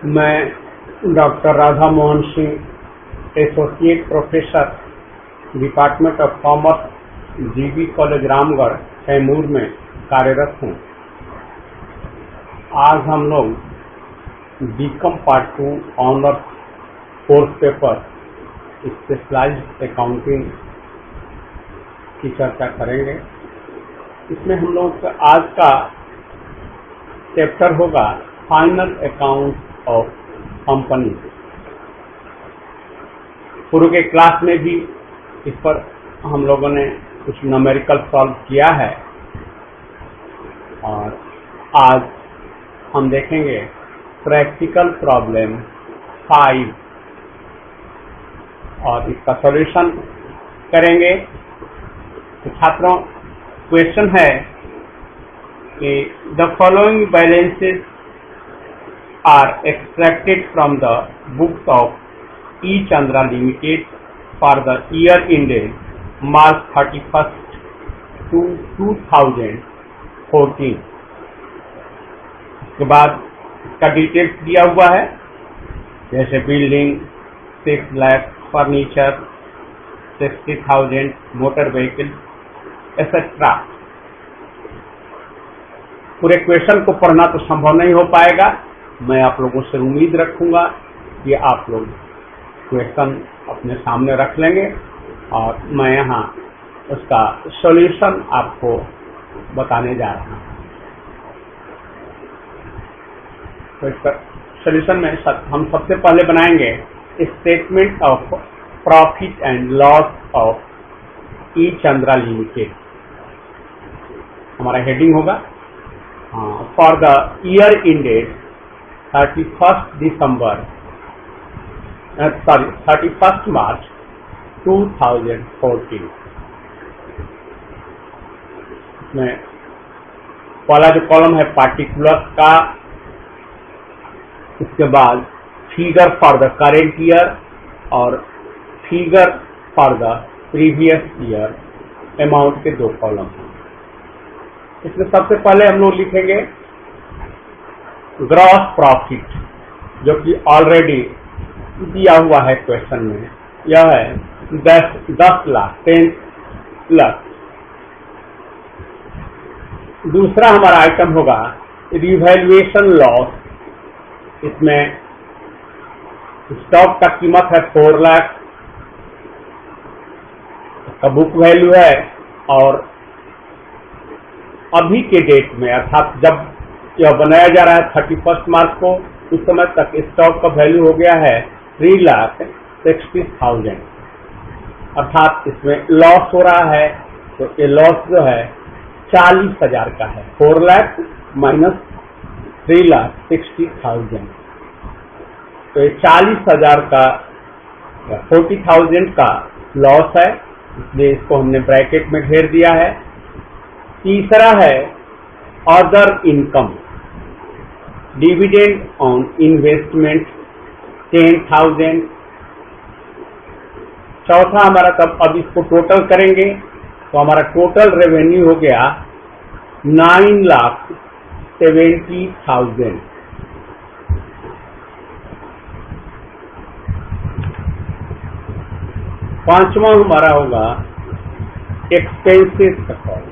मैं doctor Radha Mohan Singh, associate professor, department of commerce, GB college Ramgarh, Kaimur में कार्यरत हूँ। आज हम लोग BCom part 2 honours course paper specialised accounting की चर्चा करेंगे। इसमें हम लोग आज का चैप्टर होगा फाइनल अकाउंट ऑफ कंपनी। पूर्व के क्लास में भी इस पर हम लोगों ने कुछ न्यूमेरिकल सॉल्व किया है और आज हम देखेंगे प्रैक्टिकल प्रॉब्लम 5 और इसका सॉल्यूशन करेंगे। तो छात्रों, क्वेश्चन है कि the following balances are extracted from the books of E Chandra limited for the year ended March 31st to 2014। इसके बाद इसका डिटेल्स दिया हुआ है, जैसे building 6 lakh, furniture 60,000, motor vehicle etcetera. पूरे क्वेश्चन को पढ़ना तो संभव नहीं हो पाएगा। मैं आप लोगों से उम्मीद रखूंगा कि आप लोग क्वेश्चन अपने सामने रख लेंगे और मैं यहाँ उसका सॉल्यूशन आपको बताने जा रहा हूँ। तो इसका सॉल्यूशन में हम सबसे पहले बनाएंगे statement of profit and loss of E Chandra limited. हमारा हेडिंग होगा for the year ended 31st March 2014। इसमें पहला जो कॉलम है पार्टिकुलर्स का, इसके बाद figure for the current year और figure for the previous year, amount के 2 कॉलम हैं। इसमें सबसे पहले हम लोग लिखेंगे ग्रॉस प्रॉफिट, जो कि ऑलरेडी दिया हुआ है क्वेश्चन में। यह है 10 लाख, 10 लाख। दूसरा हमारा आइटम होगा रिवैल्यूएशन लॉस। इसमें स्टॉक का कीमत है 4 लाख, इसका बुक वैल्यू है और अभी के डेट में, अर्थात जब यह बनाया जा रहा है 31 मार्च को, उस समय तक स्टॉक का वैल्यू हो गया है 3,60,000। अर्थात इसमें लॉस हो रहा है, तो ये लॉस जो है 40,000 का है। 4 लाख माइनस 3,60,000, तो ये 40,000 का 40,000 का लॉस है, इसलिए इसको हमने ब्रैकेट में घेर दिया है। तीसरा है other income, dividend on investment 10,000। चौथा हमारा, तब अब इसको टोटल करेंगे तो हमारा टोटल रेवेन्यू हो गया 9,70,000। पांचवा हमारा होगा एक्सपेंसेस का कॉलम।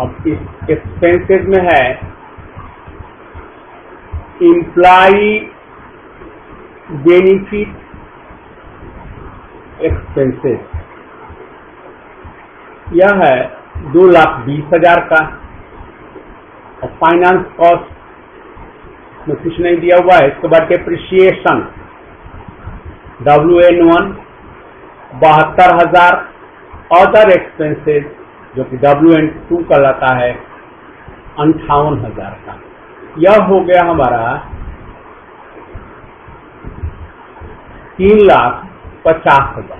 अब इस एक्सपेंसेस में है एम्प्लॉई बेनिफिट एक्सपेंसेस, यह है 2,20,000 का। और फाइनेंस कॉस्ट में कुछ नहीं दिया हुआ है। इसके बाद डेप्रिसिएशन WN1 72,000, अदर एक्सपेंसेस जो कि WN2 कहलाता है 58,000 का। यह हो गया हमारा 3,50,000।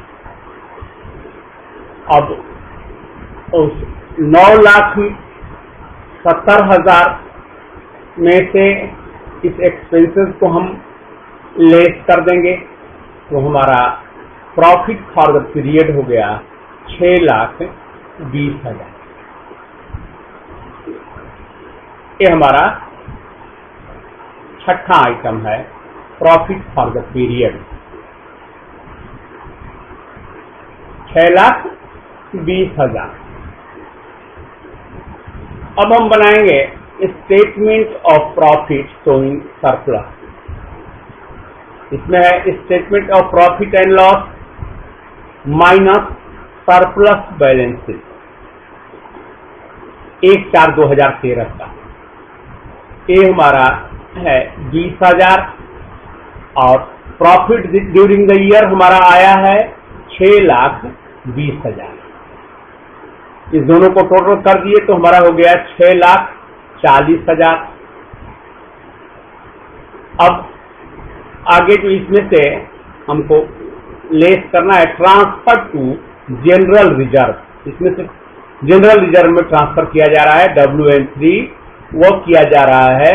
अब उस 9,70,000 में से इस एक्सपेंसेस को हम लेस कर देंगे, तो हमारा प्रॉफिट फॉर द पीरियड हो गया 6,20,000। ये हमारा छठा आइटम है प्रॉफिट फॉर द पीरियड 6,20,000। अब हम बनाएंगे statement of profit showing surplus. इसमें है statement of profit and loss minus surplus balance sheet 1/4/2013 का। ये हमारा है 20,000 और प्रॉफिट ड्यूरिंग द ईयर हमारा आया है 6,20,000। इस दोनों को टोटल कर दिए तो हमारा हो गया 6,40,000। अब आगे जो इसमें से हमको लेस करना है ट्रांसफर टू जनरल रिजर्व। इसमें से जनरल रिजर्व में ट्रांसफर किया जा रहा है WN3, वो किया जा रहा है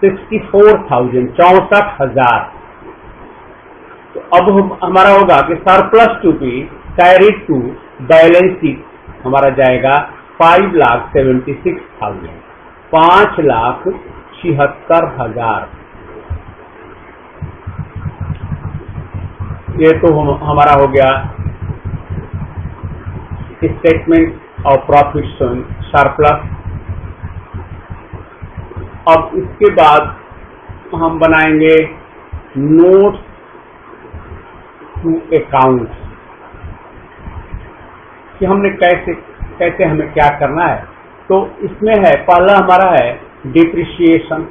64,000 64,000। तो अब हमारा होगा कि surplus to be carried to balance sheet हमारा जाएगा 5,76,000 5,76,000। ये तो हमारा हो गया statement of profit showing surplus. अब इसके बाद हम बनाएंगे नोट्स टू अकाउंट कि हमने कैसे हमें क्या करना है। तो इसमें है पहला हमारा है डिप्रिसिएशन।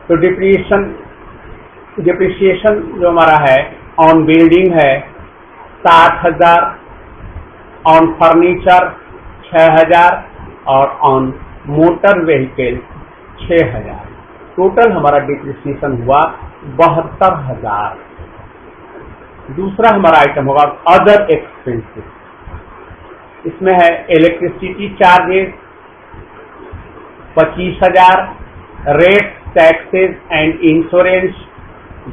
तो डिप्रिसिएशन जो हमारा है ऑन बिल्डिंग है 60,000, ऑन फर्नीचर 6,000 और ऑन मोटर व्हीकल 6,000। टोटल हमारा डिप्रिसिएशन हुआ 72,000। दूसरा हमारा आइटम होगा अदर एक्सपेंसेस। इसमें है electricity charges 25,000, rate taxes and insurance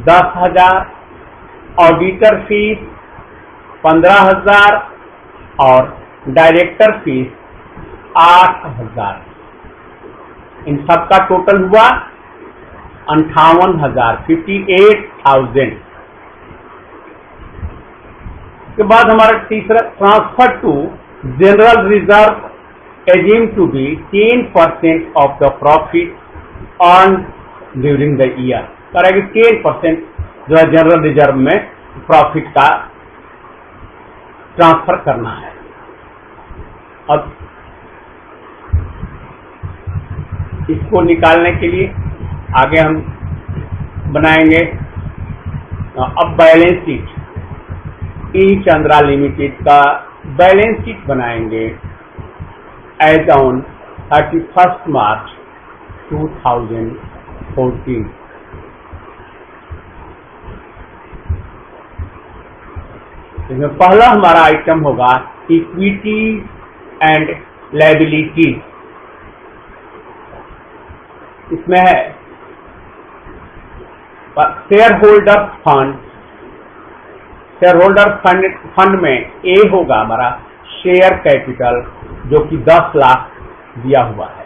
10,000, auditor fees 15,000 और डायरेक्टर फीस 8,000। इन सबका टोटल हुआ 58,000 58,000। के बाद हमारा तीसरा transfer to general reserve assume to be 10% of the profit earn during the year. करेंगे 10% जो है जनरल रिजर्व में प्रॉफिट का ट्रांसफर करना है। अब इसको निकालने के लिए आगे हम बनाएंगे अब बैलेंस शीट। ई चंद्रा लिमिटेड का बैलेंस शीट बनाएंगे एज ऑन 31 मार्च 2014। इसमें पहला हमारा आइटम होगा इक्विटी एंड लायबिलिटी। इसमें है share holder fund. Share holder fund में ए होगा हमारा शेयर कैपिटल जो कि 10 लाख दिया हुआ है।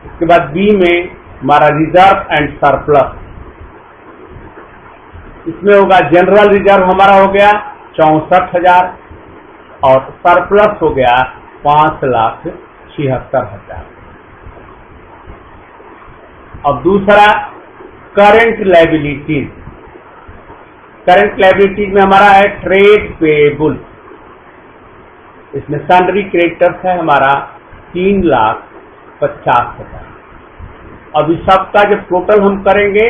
इसके बाद बी में हमारा रिजर्व एंड सरप्लस। इसमें होगा जनरल रिजर्व हमारा हो गया 64,000 और सरप्लस हो गया 5,76,000। अब दूसरा करंट लायबिलिटीज। करंट लायबिलिटीज में हमारा है ट्रेड पेएबल। इसमें सैलरी क्रेडिटर्स है हमारा 3,50,000। अब इस सबका जब टोटल हम करेंगे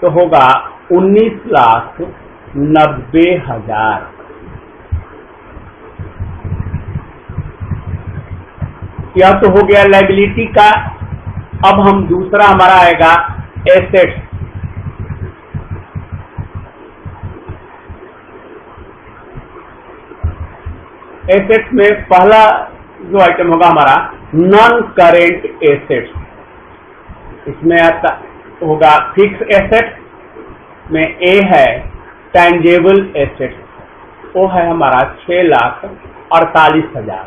तो होगा 19,90,000। यह तो हो गया लायबिलिटी का। अब हम दूसरा हमारा आएगा एसेट्स। एसेट्स में पहला जो आइटम होगा हमारा नॉन करेंट एसेट्स। इसमें आता होगा फिक्स एसेट में ए है टेंजेबल एसेट्स, वो है हमारा 6,48,000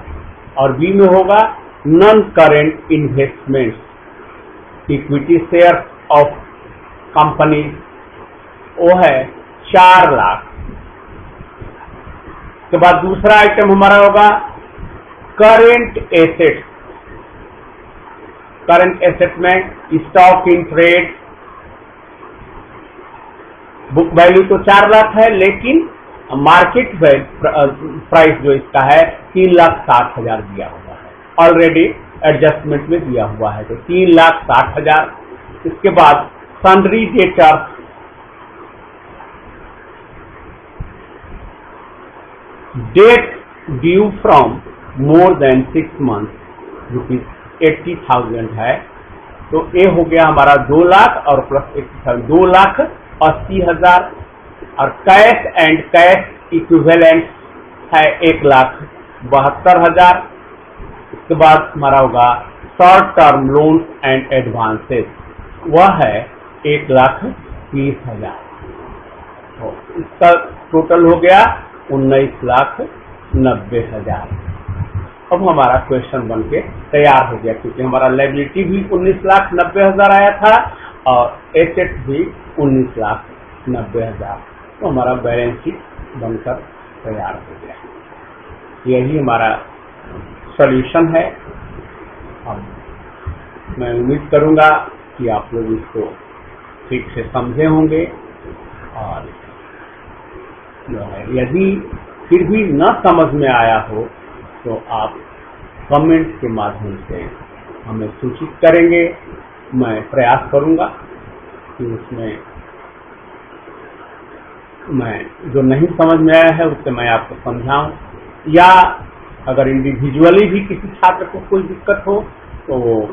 और बी में होगा non current investments equity share of company, वो है 4 लाख। के बाद दूसरा आइटम हमारा होगा करेंट एसेट। करंट एसेट में stock in trade, book value तो 4 लाख है, लेकिन मार्केट प्राइस जो इसका है 3,60,000 दिया हुआ है, ऑलरेडी एडजस्टमेंट में दिया हुआ है, तो 3,60,000। इसके बाद sundry debtors, debt due from more than 6 month ₹80,000 है, तो ये हो गया हमारा 2 लाख और प्लस 80,000 2,80,000। और कैश एंड कैश इक्विवेलेंट है 1,72,000। इसके बाद हमारा होगा short term loan and advances, वह है 1,30,000। तो इसका टोटल हो गया 19,90,000। अब हमारा क्वेश्चन बन के तैयार हो गया, क्योंकि हमारा लायबिलिटी भी 19,90,000 आया था और एसेट भी 19,90,000। तो हमारा बैलेंस शीट बनकर तैयार हो गया। यही हमारा सॉल्यूशन है। अब मैं उम्मीद करूंगा कि आप लोग इसको ठीक से समझे होंगे, और यदि फिर भी न समझ में आया हो तो आप कमेंट के माध्यम से हमें सूचित करेंगे। मैं प्रयास करूंगा कि उसमें मैं जो नहीं समझ में आया है उससे मैं आपको समझाऊं, या अगर इंडिविजुअली भी किसी छात्र को कोई दिक्कत हो तो वो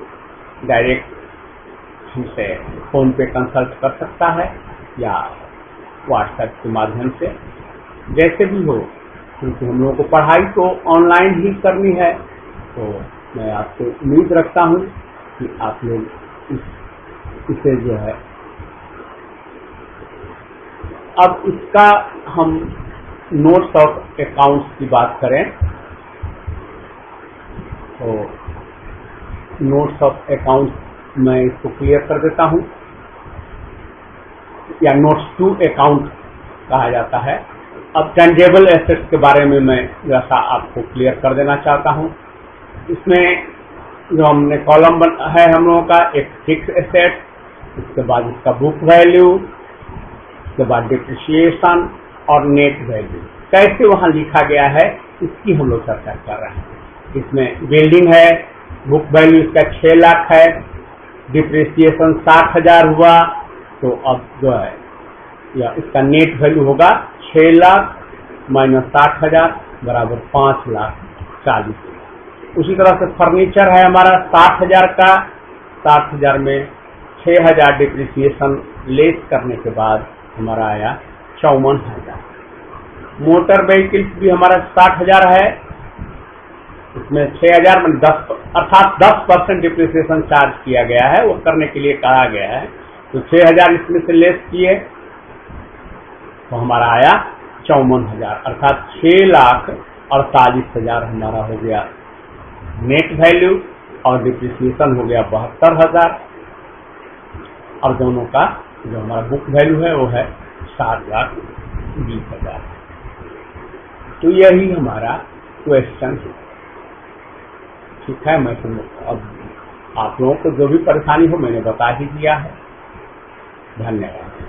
डायरेक्ट हमसे फोन पे कंसल्ट कर सकता है या व्हाट्सएप के माध्यम से, जैसे भी हो, क्योंकि हम लोगों को पढ़ाई तो ऑनलाइन ही करनी है। तो मैं आपको उम्मीद रखता हूँ कि आप लोग इसे जो है, अब इसका हम नोट्स ऑफ अकाउंट्स की बात करें तो नोट्स ऑफ अकाउंट्स मैं इसको क्लियर कर देता हूं, या नोट्स टू अकाउंट कहा जाता है। अब टेंजेबल एसेट्स के बारे में मैं जैसा आपको क्लियर कर देना चाहता हूं। इसमें जो हमने कॉलम है हम लोगों का, एक फिक्स एसेट, उसके बाद इसका बुक वैल्यू, उसके बाद डिप्रिसिएशन और नेट वैल्यू कैसे वहां लिखा गया है इसकी हम लोग चर्चा कर रहे हैं। इसमें बिल्डिंग है, बुक वैल्यू इसका 6 लाख है, डिप्रिसिएशन 60,000 हुआ, तो अब जो है या इसका नेट वैल्यू होगा 6 लाख माइनस 60,000 बराबर 5,40,000। उसी तरह से फर्नीचर है हमारा 60,000 का, 60,000 में 6,000 डिप्रिसिएशन लेस करने के बाद हमारा आया 54,000। मोटर व्हीकल्स भी हमारा 60,000 है, इसमें 6,000 में 10 अर्थात 10% डिप्रिसिएशन चार्ज किया गया है, वो करने के लिए कहा गया है, तो 6,000 इसमें से लेस किए तो हमारा आया 54,000, अर्थात 6,48,000 हमारा हो गया नेट वैल्यू, और डिप्रिसिएशन हो गया 72,000, और दोनों का जो हमारा बुक वैल्यू है वो है 7,20,000। तो यही हमारा क्वेश्चन है। ठीक है, मैं अब आप लोगों को जो भी परेशानी हो मैंने बता ही दिया है। धन्यवाद।